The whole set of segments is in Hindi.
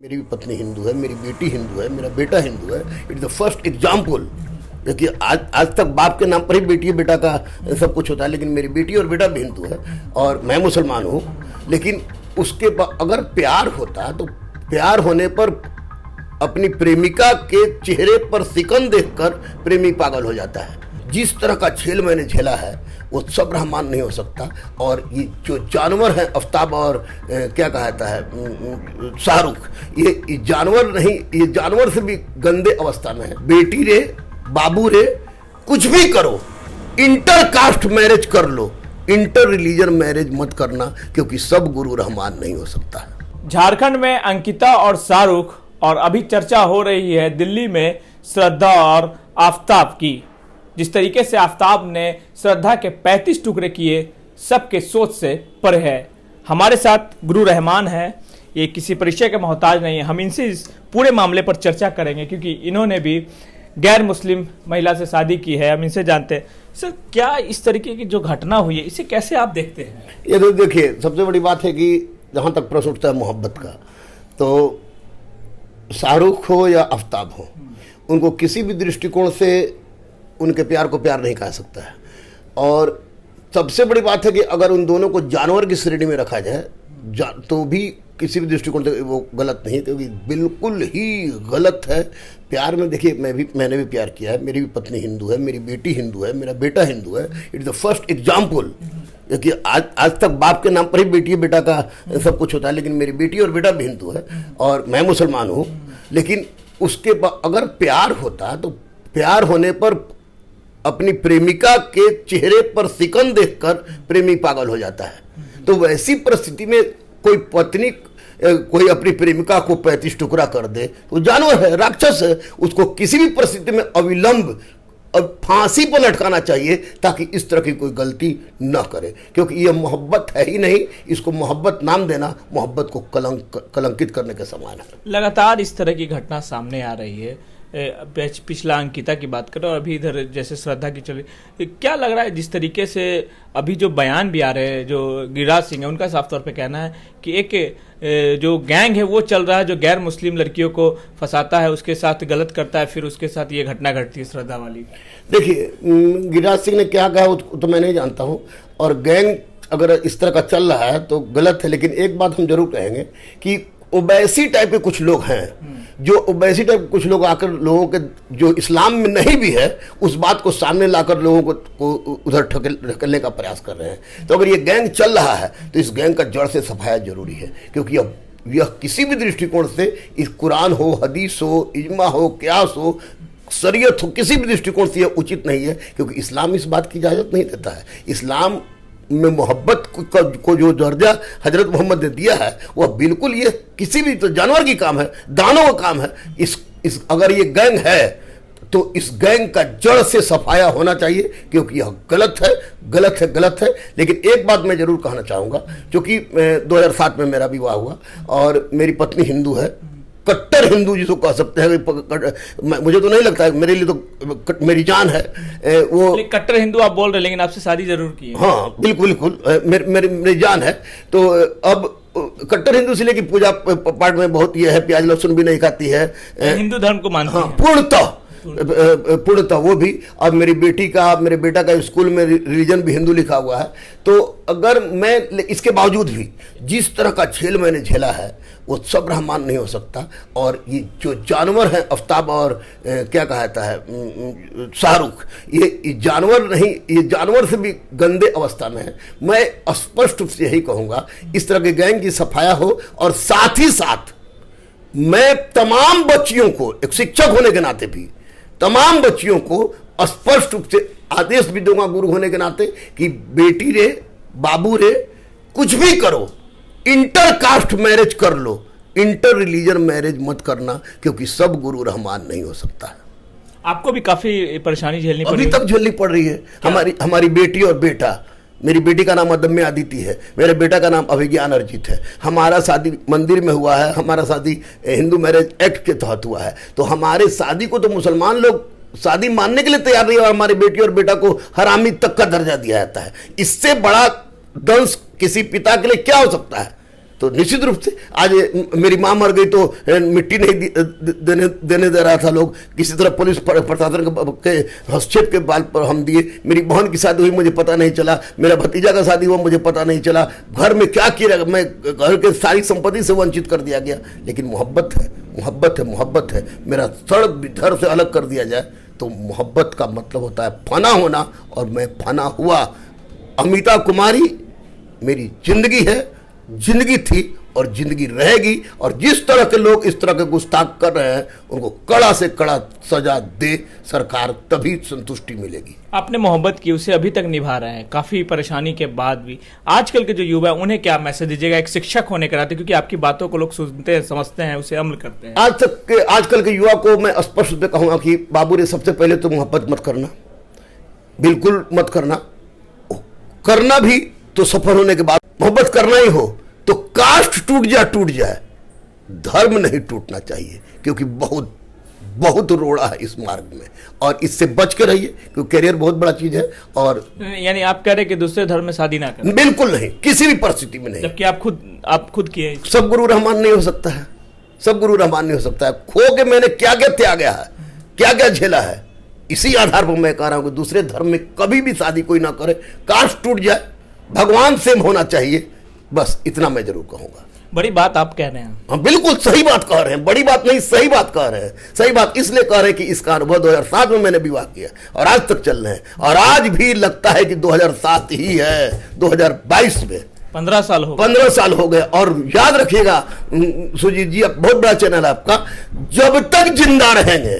मेरी भी पत्नी हिंदू है, मेरी बेटी हिंदू है, मेरा बेटा हिंदू है। It is the first example. देखिए आज तक बाप के नाम पर ही बेटी बेटा का सब कुछ होता है, लेकिन मेरी बेटी और बेटा भी हिंदू है और मैं मुसलमान हूँ। लेकिन उसके अगर प्यार होता तो प्यार होने पर अपनी प्रेमिका के चेहरे पर सिकन देखकर प्रेमी पागल हो जाता है। जिस तरह का झेल मैंने झेला है वो सब रहमान नहीं हो सकता। और ये जो जानवर हैं आफ्ताब और क्या कहता है शाहरुख, ये जानवर नहीं, ये जानवर से भी गंदे अवस्था में है। बेटी रे बाबू रे कुछ भी करो, इंटर कास्ट मैरिज कर लो, इंटर रिलीजन मैरिज मत करना, क्योंकि सब गुरु रहमान नहीं हो सकता है। झारखंड में अंकिता और शाहरुख, और अभी चर्चा हो रही है दिल्ली में श्रद्धा और आफ्ताब की। जिस तरीके से आफ्ताब ने श्रद्धा के 35 टुकड़े किए, सबके सोच से परे है। हमारे साथ गुरु रहमान है, ये किसी परिचय के मोहताज नहीं है। हम इनसे इस पूरे मामले पर चर्चा करेंगे क्योंकि इन्होंने भी गैर मुस्लिम महिला से शादी की है। हम इनसे जानते हैं सर, क्या इस तरीके की जो घटना हुई है इसे कैसे आप देखते हैं? ये तो देखिए, सबसे बड़ी बात है कि जहाँ तक प्रश्न उठता है मोहब्बत का, तो शाहरुख हो या आफ्ताब हो, उनको किसी भी दृष्टिकोण से उनके प्यार को प्यार नहीं कह सकता है। और सबसे बड़ी बात है कि अगर उन दोनों को जानवर की श्रेणी में रखा जाए तो भी किसी भी दृष्टिकोण से वो गलत नहीं, क्योंकि बिल्कुल ही गलत है। प्यार में देखिए, मैंने भी प्यार किया है, मेरी भी पत्नी हिंदू है, मेरी बेटी हिंदू है, मेरा बेटा हिंदू है। It is the first example. देखिए आज तक बाप के नाम पर ही बेटी बेटा का सब कुछ होता है, लेकिन मेरी बेटी और बेटा भी हिंदू है और मैं मुसलमान हूँ। लेकिन उसके अगर प्यार होता तो प्यार होने पर अपनी प्रेमिका के चेहरे पर सिकन देखकर प्रेमी पागल हो जाता है। तो वैसी परिस्थिति में कोई पत्नी कोई अपनी प्रेमिका को 35 टुकड़ा कर दे तो जानवर है, राक्षस है। उसको किसी भी परिस्थिति में अविलंब अब फांसी पर लटकाना चाहिए ताकि इस तरह की कोई गलती न करे, क्योंकि यह मोहब्बत है ही नहीं। इसको मोहब्बत नाम देना मोहब्बत को कलंकित करने के समान है। लगातार इस तरह की घटना सामने आ रही है। पिछला अंकिता की बात करो, अभी इधर जैसे श्रद्धा की चली, क्या लग रहा है जिस तरीके से अभी जो बयान भी आ रहे हैं, जो गिरिराज सिंह है उनका साफ तौर पे कहना है कि एक जो गैंग है वो चल रहा है जो गैर मुस्लिम लड़कियों को फंसाता है, उसके साथ गलत करता है, फिर उसके साथ ये घटना घटती है श्रद्धा वाली। देखिए, गिरिराज सिंह ने क्या कहा वो तो मैं नहीं जानता हूँ, और गैंग अगर इस तरह का चल रहा है तो गलत है। लेकिन एक बात हम जरूर कहेंगे कि ओबैसी टाइप के कुछ लोग हैं, जो ओबैसी टाइप के कुछ लोग आकर लोगों के जो इस्लाम में नहीं भी है उस बात को सामने लाकर लोगों को उधर ढकेलने का प्रयास कर रहे हैं। तो अगर ये गैंग चल रहा है तो इस गैंग का जड़ से सफाया जरूरी है, क्योंकि अब यह किसी भी दृष्टिकोण से, इस कुरान हो, हदीस हो, इज्मा हो, क्यास हो, शरीयत हो, किसी भी दृष्टिकोण से यह उचित नहीं है, क्योंकि इस्लाम इस बात की इजाज़त नहीं देता है। इस्लाम में मोहब्बत को जो दर्जा हजरत मोहम्मद ने दिया है वह बिल्कुल ये किसी भी तो जानवर की काम है, दानों का काम है। इस अगर ये गैंग है तो इस गैंग का जड़ से सफाया होना चाहिए, क्योंकि यह गलत है, गलत है, गलत है। लेकिन एक बात मैं जरूर कहना चाहूँगा, क्योंकि 2007 में मेरा विवाह हुआ और मेरी पत्नी हिंदू है, कट्टर हिंदू जिसको कह सकते हैं। मुझे तो नहीं लगता है, मेरे लिए तो मेरी जान है वो। कट्टर हिंदू आप बोल रहे, लेकिन आपसे शादी जरूर की है। हाँ बिल्कुल बिल्कुल, मेरी जान है। तो अब कट्टर हिंदू से लेकर पूजा पाठ में बहुत ये है, प्याज लहसुन भी नहीं खाती है, हिंदू धर्म को मानती है पूर्णतः वो भी। अब मेरी बेटी का, मेरे बेटा का स्कूल में रिलीजन भी हिंदू लिखा हुआ है। तो अगर मैं इसके बावजूद भी जिस तरह का झेल मैंने झेला है वो सब रहमान नहीं हो सकता। और ये जो जानवर हैं आफ्ताब और क्या कहता है शाहरुख, ये जानवर नहीं, ये जानवर से भी गंदे अवस्था में है। मैं स्पष्ट रूप से यही कहूँगा, इस तरह के गैंग की सफाया हो। और साथ ही साथ मैं तमाम बच्चियों को, एक शिक्षक होने के नाते भी तमाम बच्चियों को स्पष्ट रूप से आदेश भी दूंगा गुरु होने के नाते कि बेटी रे बाबू रे कुछ भी करो, इंटर कास्ट मैरिज कर लो, इंटर रिलीजन मैरिज मत करना, क्योंकि सब गुरु रहमान नहीं हो सकता है। आपको भी काफी परेशानी झेलनी पड़ी? अभी तक झेलनी पड़ रही है। हमारी बेटी और बेटा, मेरी बेटी का नाम अदम्य आदिति है, मेरे बेटा का नाम अभिज्ञान अर्जित है। हमारा शादी मंदिर में हुआ है, हमारा शादी हिंदू मैरिज एक्ट के तहत हुआ है। तो हमारे शादी को तो मुसलमान लोग शादी मानने के लिए तैयार नहीं है, और हमारी बेटी और बेटा को हरामी तक का दर्जा दिया जाता है। इससे बड़ा दंश किसी पिता के लिए क्या हो सकता है? तो निश्चित रूप से आज मेरी माँ मर गई तो मिट्टी नहीं देने दे रहा था लोग, किसी तरह पुलिस प्रशासन के हस्तक्षेप के बाल पर हम दिए। मेरी बहन की शादी हुई मुझे पता नहीं चला, मेरा भतीजा का शादी हुआ मुझे पता नहीं चला, घर में क्या किया, मैं घर के सारी संपत्ति से वंचित कर दिया गया। लेकिन मोहब्बत है, मोहब्बत है, मोहब्बत है। मेरा सड़क घर से अलग कर दिया जाए तो मोहब्बत का मतलब होता है फना होना, और मैं फना हुआ। अमिता कुमारी मेरी जिंदगी है, जिंदगी थी और जिंदगी रहेगी। और जिस तरह के लोग इस तरह के गुस्ताख कर रहे हैं उनको कड़ा से कड़ा सजा दे सरकार, तभी संतुष्टि मिलेगी। आपने मोहब्बत की, उसे अभी तक निभा रहे हैं काफी परेशानी के बाद भी। आजकल के जो युवा है उन्हें क्या मैसेज दीजिएगा एक शिक्षक होने के नाते, क्योंकि आपकी बातों को लोग सुनते हैं, समझते हैं, उसे अमल करते हैं। आजकल के युवा को मैं स्पष्ट रूप से कहूंगा कि बाबू रे, सबसे पहले तो मोहब्बत मत करना, बिल्कुल मत करना। करना भी तो सफल होने के बाद मोहब्बत करना ही हो तो कास्ट टूट जाए, धर्म नहीं टूटना चाहिए, क्योंकि बहुत बहुत रोड़ा है इस मार्ग में, और इससे बच के रहिए, क्योंकि करियर बहुत बड़ा चीज है। और यानी आप कह रहे हैं कि दूसरे धर्म में शादी ना करें? बिल्कुल नहीं, किसी भी परिस्थिति में नहीं। जबकि आप खुद किए। सब गुरु रहमान नहीं हो सकता है, सब गुरु रहमान नहीं हो सकता है। खो के मैंने क्या क्या त्यागा है, क्या क्या झेला है, इसी आधार पर मैं कह रहा हूं कि दूसरे धर्म में कभी भी शादी कोई ना करे, कास्ट टूट जाए, भगवान सेम होना चाहिए, बस इतना मैं जरूर कहूंगा। बड़ी बात आप कह रहे हैं। हम बिल्कुल सही बात कह रहे हैं, बड़ी बात नहीं, सही बात कह रहे हैं। सही बात इसलिए कह रहे हैं कि इसका अनुभव 2007 में मैंने विवाह किया और आज तक चल रहे हैं, और आज भी लगता है कि 2007 ही है, 2022 में 15 साल हो गए। 15 साल हो गए। और याद रखिएगा सुजीत जी, बहुत बड़ा चैनल है आपका, जब तक जिंदा रहेंगे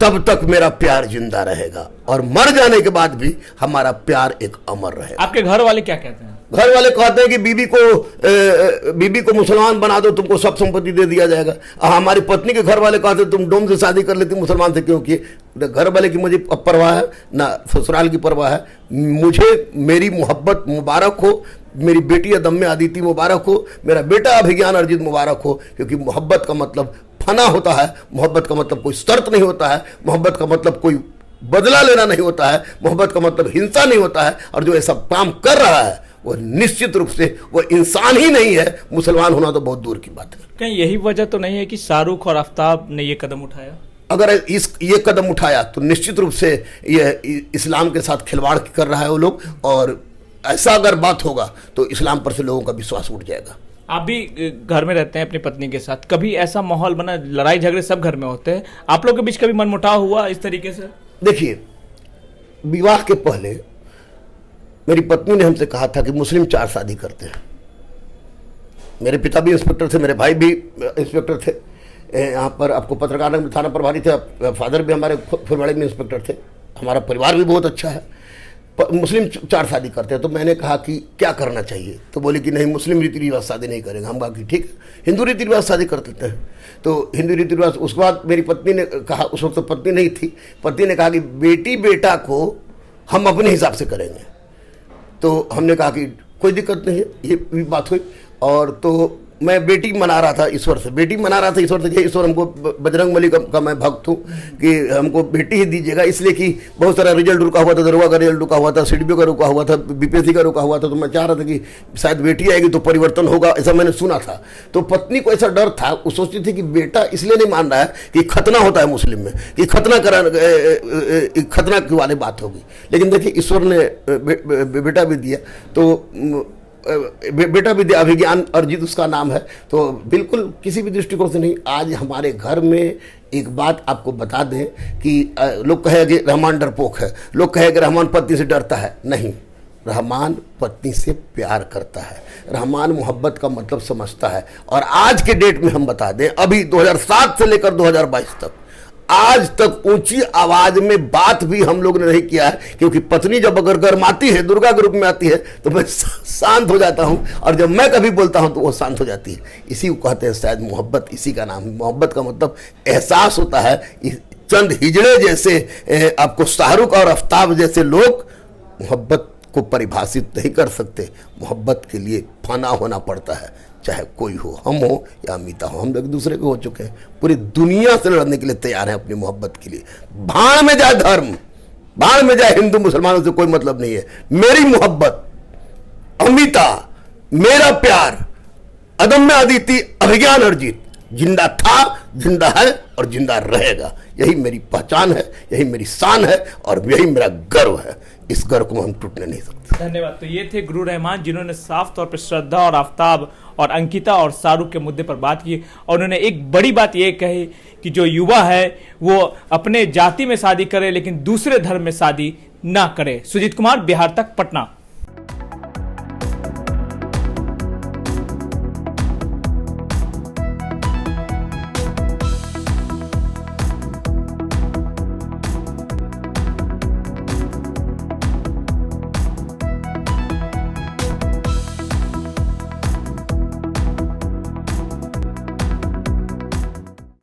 तब तक मेरा प्यार जिंदा रहेगा, और मर जाने के बाद भी हमारा प्यार एक अमर रहेगा। आपके घर वाले क्या कहते हैं? घर वाले कहते हैं कि बीबी को मुसलमान बना दो, तुमको सब संपत्ति दे दिया जाएगा। हमारी पत्नी के घर वाले कहते तुम डोम से शादी कर लेती, मुसलमान से क्यों किए? घर वाले की मुझे अब परवाह है ना ससुराल की परवाह है। मुझे मेरी मोहब्बत मुबारक हो, मेरी बेटी अदम्य अदिति मुबारक हो, मेरा बेटा अभिज्ञान अर्जित मुबारक हो, क्योंकि मोहब्बत का मतलब फना होता है, मोहब्बत का मतलब कोई शर्त नहीं होता है, मोहब्बत का मतलब कोई बदला लेना नहीं होता है, मोहब्बत का मतलब हिंसा नहीं होता है। और जो ऐसा काम कर रहा है वो निश्चित रूप से वो इंसान ही नहीं है, मुसलमान होना तो बहुत दूर की बात है। कहीं यही वजह तो नहीं है कि शाहरुख और आफ्ताब ने ये कदम उठाया? अगर ये कदम उठाया तो निश्चित रूप से ये इस्लाम के साथ खिलवाड़ कर रहा है वो लोग, और ऐसा अगर बात होगा तो इस्लाम पर से लोगों का विश्वास उठ जाएगा। आप भी घर में रहते हैं अपनी पत्नी के साथ, कभी ऐसा माहौल बना, लड़ाई झगड़े सब घर में होते हैं, आप लोग के बीच कभी मनमुटाव हुआ इस तरीके से? देखिए, विवाह के पहले मेरी पत्नी ने हमसे कहा था कि मुस्लिम 4 शादी करते हैं। मेरे पिता भी इंस्पेक्टर थे, मेरे भाई भी इंस्पेक्टर थे, यहाँ पर आपको पत्रकार में थाना प्रभारी थे, फादर भी हमारे फुलवाड़ी में इंस्पेक्टर थे, हमारा परिवार भी बहुत अच्छा है। मुस्लिम 4 शादी करते हैं। तो मैंने कहा कि क्या करना चाहिए, तो बोले कि नहीं, मुस्लिम रीति रिवाज शादी नहीं करेंगे। हम कहा कि ठीक है, हिंदू रीति रिवाज शादी कर देते हैं। तो हिंदू रीति रिवाज, उसके बाद मेरी पत्नी ने कहा, उस वक्त तो पत्नी नहीं थी, पत्नी ने कहा कि बेटी बेटा को हम अपने हिसाब से करेंगे। तो हमने कहा कि कोई दिक्कत नहीं है, ये भी बात हुई। और तो मैं बेटी मना रहा था ईश्वर से, बेटी मना रहा था ईश्वर से कि ईश्वर हमको बजरंगबली का मैं भक्त हूँ कि हमको बेटी ही दीजिएगा, इसलिए कि बहुत सारा रिजल्ट रुका हुआ था, दरोगा का रिजल्ट रुका हुआ था, सीडीपीओ का रुका हुआ था, बीपीएससी का रुका हुआ था। तो मैं चाह रहा था कि शायद बेटी आएगी तो परिवर्तन होगा, ऐसा मैंने सुना था। तो पत्नी को ऐसा डर था, वो सोचती थी कि बेटा इसलिए नहीं मान रहा है कि खतना होता है मुस्लिम में, कि खतना की वाली बात होगी। लेकिन देखिए, ईश्वर ने बेटा भी दिया, तो बेटा विद्या अभिज्ञान अर्जित उसका नाम है। तो बिल्कुल किसी भी दृष्टिकोण से नहीं। आज हमारे घर में एक बात आपको बता दें कि लोग कहेंगे रहमान डरपोक है, लोग कहेंगे रहमान पत्नी से डरता है। नहीं, रहमान पत्नी से प्यार करता है, रहमान मोहब्बत का मतलब समझता है। और आज के डेट में हम बता दें, अभी 2007 से लेकर 2022 तक आज तक ऊंची आवाज में बात भी हम लोग ने नहीं किया है, क्योंकि पत्नी जब अगर गरमाती है, दुर्गा के रूप में आती है, तो मैं शांत हो जाता हूं, और जब मैं कभी बोलता हूं तो वो शांत हो जाती है। इसी को कहते हैं शायद मोहब्बत, इसी का नाम है मोहब्बत। का मतलब एहसास होता है। चंद हिजड़े जैसे आपको शाहरुख और आफ्ताब जैसे लोग मोहब्बत को परिभाषित नहीं कर सकते। मोहब्बत के लिए फना होना पड़ता है, चाहे कोई हो, हम हो या अमिता हो। हम लोग दूसरे को हो चुके हैं, पूरी दुनिया से लड़ने के लिए तैयार हैं अपनी मोहब्बत के लिए। भाड़ में जाए धर्म, भाड़ में जाए हिंदू मुसलमानों से कोई मतलब नहीं है। मेरी मोहब्बत अमिता मेरा प्यार अदम्य अदिति अभिज्ञान अर्जित जिंदा था, जिंदा है और जिंदा रहेगा। यही मेरी पहचान है, यही मेरी शान है और यही मेरा गर्व है। इस गर्व को हम टूटने नहीं सकते। धन्यवाद। तो ये थे गुरु रहमान, जिन्होंने साफ तौर पर श्रद्धा और आफताब और अंकिता और शाहरुख के मुद्दे पर बात की और उन्होंने एक बड़ी बात ये कही कि जो युवा है वो अपने जाति में शादी करे लेकिन दूसरे धर्म में शादी ना करे। सुजीत कुमार, बिहार तक, पटना।